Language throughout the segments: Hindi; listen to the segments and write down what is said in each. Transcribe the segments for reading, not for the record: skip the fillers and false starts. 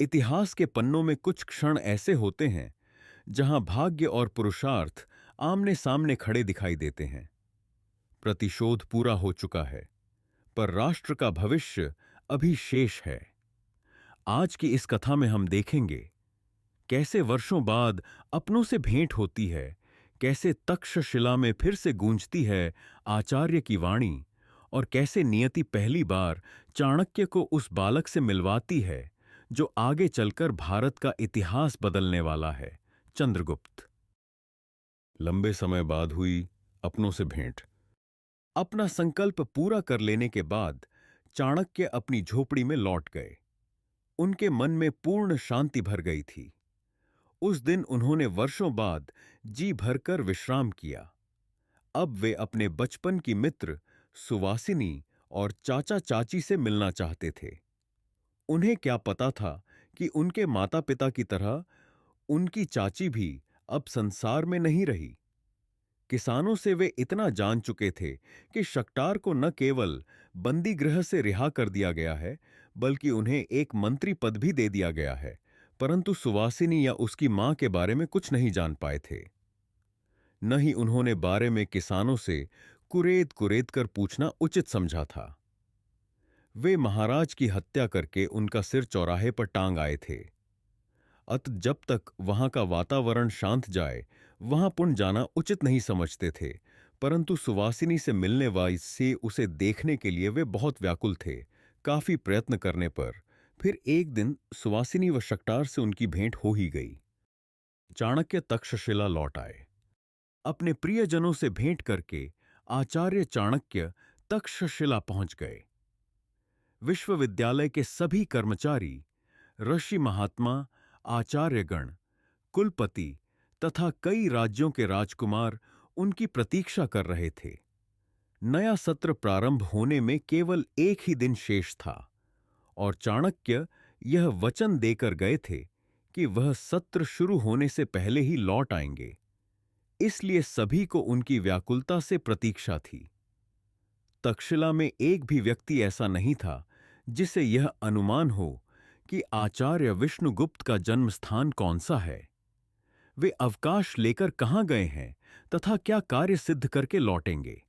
इतिहास के पन्नों में कुछ क्षण ऐसे होते हैं जहां भाग्य और पुरुषार्थ आमने सामने खड़े दिखाई देते हैं। प्रतिशोध पूरा हो चुका है, पर राष्ट्र का भविष्य अभी शेष है। आज की इस कथा में हम देखेंगे कैसे वर्षों बाद अपनों से भेंट होती है, कैसे तक्षशिला में फिर से गूंजती है आचार्य की वाणी, और कैसे नियति पहली बार चाणक्य को उस बालक से मिलवाती है जो आगे चलकर भारत का इतिहास बदलने वाला है, चंद्रगुप्त। लंबे समय बाद हुई अपनों से भेंट। अपना संकल्प पूरा कर लेने के बाद चाणक्य अपनी झोपड़ी में लौट गए। उनके मन में पूर्ण शांति भर गई थी। उस दिन उन्होंने वर्षों बाद जी भरकर विश्राम किया। अब वे अपने बचपन की मित्र सुवासिनी और चाचा चाची से मिलना चाहते थे। उन्हें क्या पता था कि उनके माता पिता की तरह उनकी चाची भी अब संसार में नहीं रही। किसानों से वे इतना जान चुके थे कि शक्टार को न केवल बंदी गृह से रिहा कर दिया गया है, बल्कि उन्हें एक मंत्री पद भी दे दिया गया है, परंतु सुवासिनी या उसकी मां के बारे में कुछ नहीं जान पाए थे। न ही उन्होंने बारे में किसानों से कुरेद कुरेद कर पूछना उचित समझा था। वे महाराज की हत्या करके उनका सिर चौराहे पर टांग आए थे। अत जब तक वहां का वातावरण शांत जाए वहां पुण्य जाना उचित नहीं समझते थे, परंतु सुवासिनी से मिलने वाली से उसे देखने के लिए वे बहुत व्याकुल थे। काफी प्रयत्न करने पर फिर एक दिन सुवासिनी व शक्टार से उनकी भेंट हो ही गई। चाणक्य तक्षशिला लौट आए। अपने प्रियजनों से भेंट करके आचार्य चाणक्य तक्षशिला पहुंच गए। विश्वविद्यालय के सभी कर्मचारी, ऋषि महात्मा, आचार्यगण, कुलपति तथा कई राज्यों के राजकुमार उनकी प्रतीक्षा कर रहे थे। नया सत्र प्रारंभ होने में केवल एक ही दिन शेष था और चाणक्य यह वचन देकर गए थे कि वह सत्र शुरू होने से पहले ही लौट आएंगे। इसलिए सभी को उनकी व्याकुलता से प्रतीक्षा थी। तक्षशिला में एक भी व्यक्ति ऐसा नहीं था जिसे यह अनुमान हो कि आचार्य विष्णुगुप्त का जन्म स्थान कौन सा है, वे अवकाश लेकर कहां गए हैं तथा क्या कार्य सिद्ध करके लौटेंगे।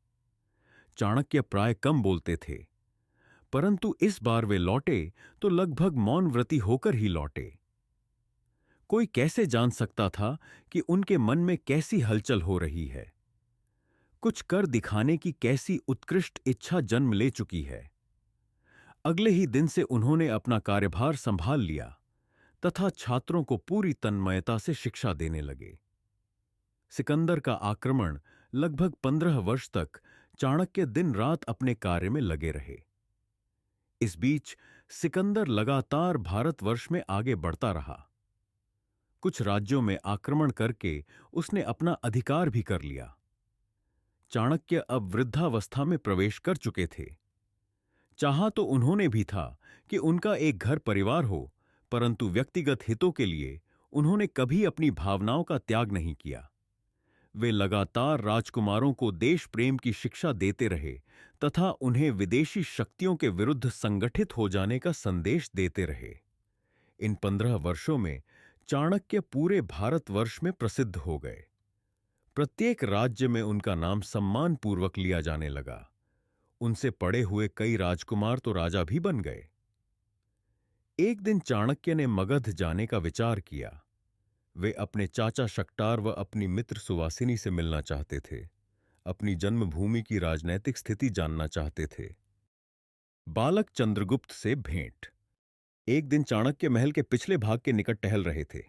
चाणक्य प्राय कम बोलते थे, परंतु इस बार वे लौटे तो लगभग मौनव्रती होकर ही लौटे। कोई कैसे जान सकता था कि उनके मन में कैसी हलचल हो रही है, कुछ कर दिखाने की कैसी उत्कृष्ट इच्छा जन्म ले चुकी है। अगले ही दिन से उन्होंने अपना कार्यभार संभाल लिया तथा छात्रों को पूरी तन्मयता से शिक्षा देने लगे। सिकंदर का आक्रमण लगभग 15 वर्ष तक चाणक्य दिन रात अपने कार्य में लगे रहे। इस बीच सिकंदर लगातार भारतवर्ष में आगे बढ़ता रहा। कुछ राज्यों में आक्रमण करके उसने अपना अधिकार भी कर लिया। चाणक्य अब वृद्धावस्था में प्रवेश कर चुके थे। चाहा तो उन्होंने भी था कि उनका एक घर परिवार हो, परंतु व्यक्तिगत हितों के लिए उन्होंने कभी अपनी भावनाओं का त्याग नहीं किया। वे लगातार राजकुमारों को देश प्रेम की शिक्षा देते रहे तथा उन्हें विदेशी शक्तियों के विरुद्ध संगठित हो जाने का संदेश देते रहे। इन 15 वर्षों में चाणक्य पूरे भारतवर्ष में प्रसिद्ध हो गए। प्रत्येक राज्य में उनका नाम सम्मानपूर्वक लिया जाने लगा। उनसे पढ़े हुए कई राजकुमार तो राजा भी बन गए। एक दिन चाणक्य ने मगध जाने का विचार किया। वे अपने चाचा शक्टार व अपनी मित्र सुवासिनी से मिलना चाहते थे, अपनी जन्मभूमि की राजनैतिक स्थिति जानना चाहते थे। बालक चंद्रगुप्त से भेंट। एक दिन चाणक्य महल के पिछले भाग के निकट टहल रहे थे।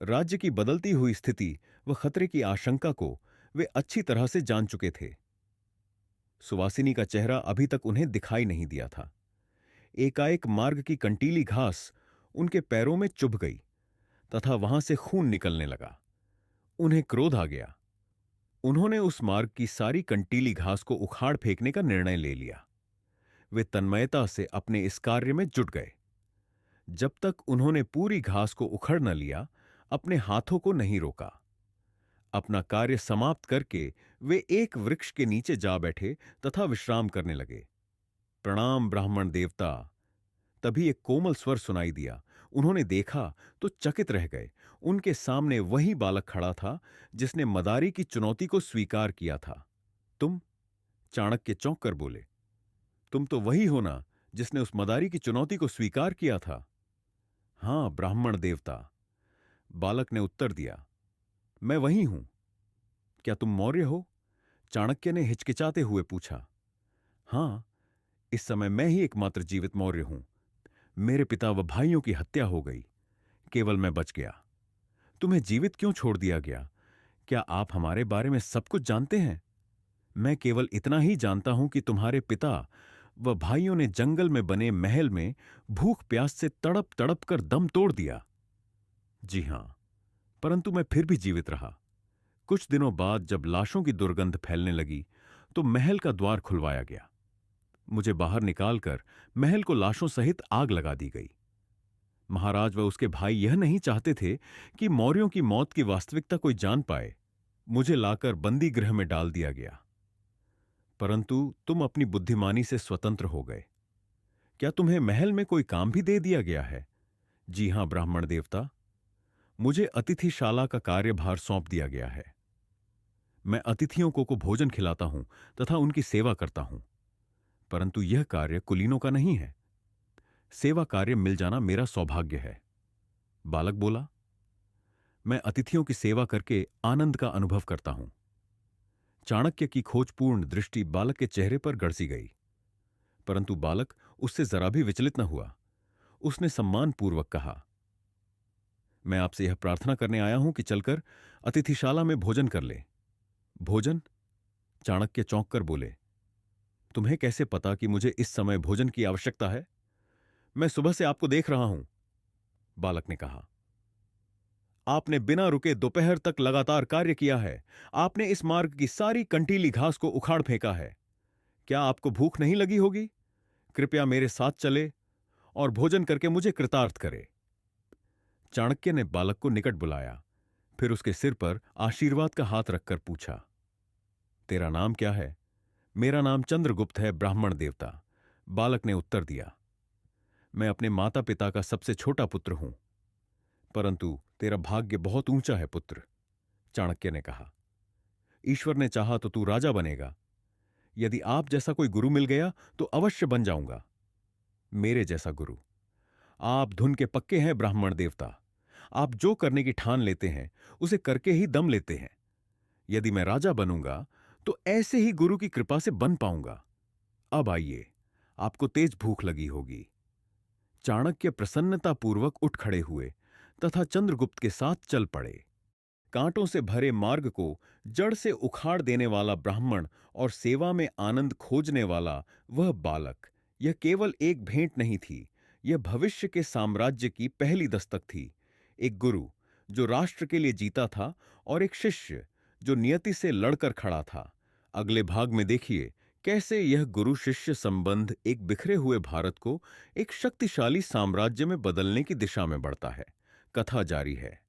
राज्य की बदलती हुई स्थिति व खतरे की आशंका को वे अच्छी तरह से जान चुके थे। सुवासिनी का चेहरा अभी तक उन्हें दिखाई नहीं दिया था। एकाएक मार्ग की कंटीली घास उनके पैरों में चुभ गई तथा वहां से खून निकलने लगा। उन्हें क्रोध आ गया। उन्होंने उस मार्ग की सारी कंटीली घास को उखाड़ फेंकने का निर्णय ले लिया। वे तन्मयता से अपने इस कार्य में जुट गए। जब तक उन्होंने पूरी घास को उखड़ न लिया, अपने हाथों को नहीं रोका। अपना कार्य समाप्त करके वे एक वृक्ष के नीचे जा बैठे तथा विश्राम करने लगे। प्रणाम ब्राह्मण देवता। तभी एक कोमल स्वर सुनाई दिया। उन्होंने देखा तो चकित रह गए। उनके सामने वही बालक खड़ा था जिसने मदारी की चुनौती को स्वीकार किया था। तुम? चाणक्य चौंक कर बोले। तुम तो वही हो ना जिसने उस मदारी की चुनौती को स्वीकार किया था। हां, ब्राह्मण देवता, बालक ने उत्तर दिया। मैं वही हूं। क्या तुम मौर्य हो? चाणक्य ने हिचकिचाते हुए पूछा। हां, इस समय मैं ही एकमात्र जीवित मौर्य हूं। मेरे पिता व भाइयों की हत्या हो गई, केवल मैं बच गया। तुम्हें जीवित क्यों छोड़ दिया गया? क्या आप हमारे बारे में सब कुछ जानते हैं? मैं केवल इतना ही जानता हूं कि तुम्हारे पिता व भाइयों ने जंगल में बने महल में भूख प्यास से तड़प तड़प कर दम तोड़ दिया। जी हां, परंतु मैं फिर भी जीवित रहा। कुछ दिनों बाद जब लाशों की दुर्गंध फैलने लगी तो महल का द्वार खुलवाया गया। मुझे बाहर निकालकर महल को लाशों सहित आग लगा दी गई। महाराज व उसके भाई यह नहीं चाहते थे कि मौर्यों की मौत की वास्तविकता कोई जान पाए। मुझे लाकर बंदी गृह में डाल दिया गया। परंतु तुम अपनी बुद्धिमानी से स्वतंत्र हो गए। क्या तुम्हें महल में कोई काम भी दे दिया गया है? जी हां, ब्राह्मण देवता, मुझे अतिथिशाला का कार्यभार सौंप दिया गया है। मैं अतिथियों को भोजन खिलाता हूं तथा उनकी सेवा करता हूं। परंतु यह कार्य कुलीनों का नहीं है। सेवा कार्य मिल जाना मेरा सौभाग्य है। बालक बोला। मैं अतिथियों की सेवा करके आनंद का अनुभव करता हूं। चाणक्य की खोजपूर्ण दृष्टि बालक के चेहरे पर गड़सी गई, परंतु बालक उससे जरा भी विचलित न हुआ। उसने सम्मानपूर्वक कहा, मैं आपसे यह प्रार्थना करने आया हूं कि चलकर अतिथिशाला में भोजन कर ले। भोजन? चाणक्य चौंक कर बोले। तुम्हें कैसे पता कि मुझे इस समय भोजन की आवश्यकता है? मैं सुबह से आपको देख रहा हूं, बालक ने कहा। आपने बिना रुके दोपहर तक लगातार कार्य किया है। आपने इस मार्ग की सारी कंटीली घास को उखाड़ फेंका है। क्या आपको भूख नहीं लगी होगी? कृपया मेरे साथ चले और भोजन करके मुझे कृतार्थ करे। चाणक्य ने बालक को निकट बुलाया, फिर उसके सिर पर आशीर्वाद का हाथ रखकर पूछा, तेरा नाम क्या है? मेरा नाम चंद्रगुप्त है, ब्राह्मण देवता, बालक ने उत्तर दिया। मैं अपने माता पिता का सबसे छोटा पुत्र हूं। परंतु तेरा भाग्य बहुत ऊंचा है पुत्र, चाणक्य ने कहा। ईश्वर ने चाहा तो तू राजा बनेगा। यदि आप जैसा कोई गुरु मिल गया तो अवश्य बन जाऊंगा। मेरे जैसा गुरु। आप धुन के पक्के हैं, ब्राह्मण देवता। आप जो करने की ठान लेते हैं उसे करके ही दम लेते हैं। यदि मैं राजा बनूंगा तो ऐसे ही गुरु की कृपा से बन पाऊंगा। अब आइए, आपको तेज भूख लगी होगी। चाणक्य प्रसन्नतापूर्वक उठ खड़े हुए तथा चंद्रगुप्त के साथ चल पड़े। कांटों से भरे मार्ग को जड़ से उखाड़ देने वाला ब्राह्मण और सेवा में आनंद खोजने वाला वह बालक, यह केवल एक भेंट नहीं थी, यह भविष्य के साम्राज्य की पहली दस्तक थी। एक गुरु जो राष्ट्र के लिए जीता था और एक शिष्य जो नियति से लड़कर खड़ा था। अगले भाग में देखिए कैसे यह गुरु शिष्य संबंध एक बिखरे हुए भारत को एक शक्तिशाली साम्राज्य में बदलने की दिशा में बढ़ता है। कथा जारी है।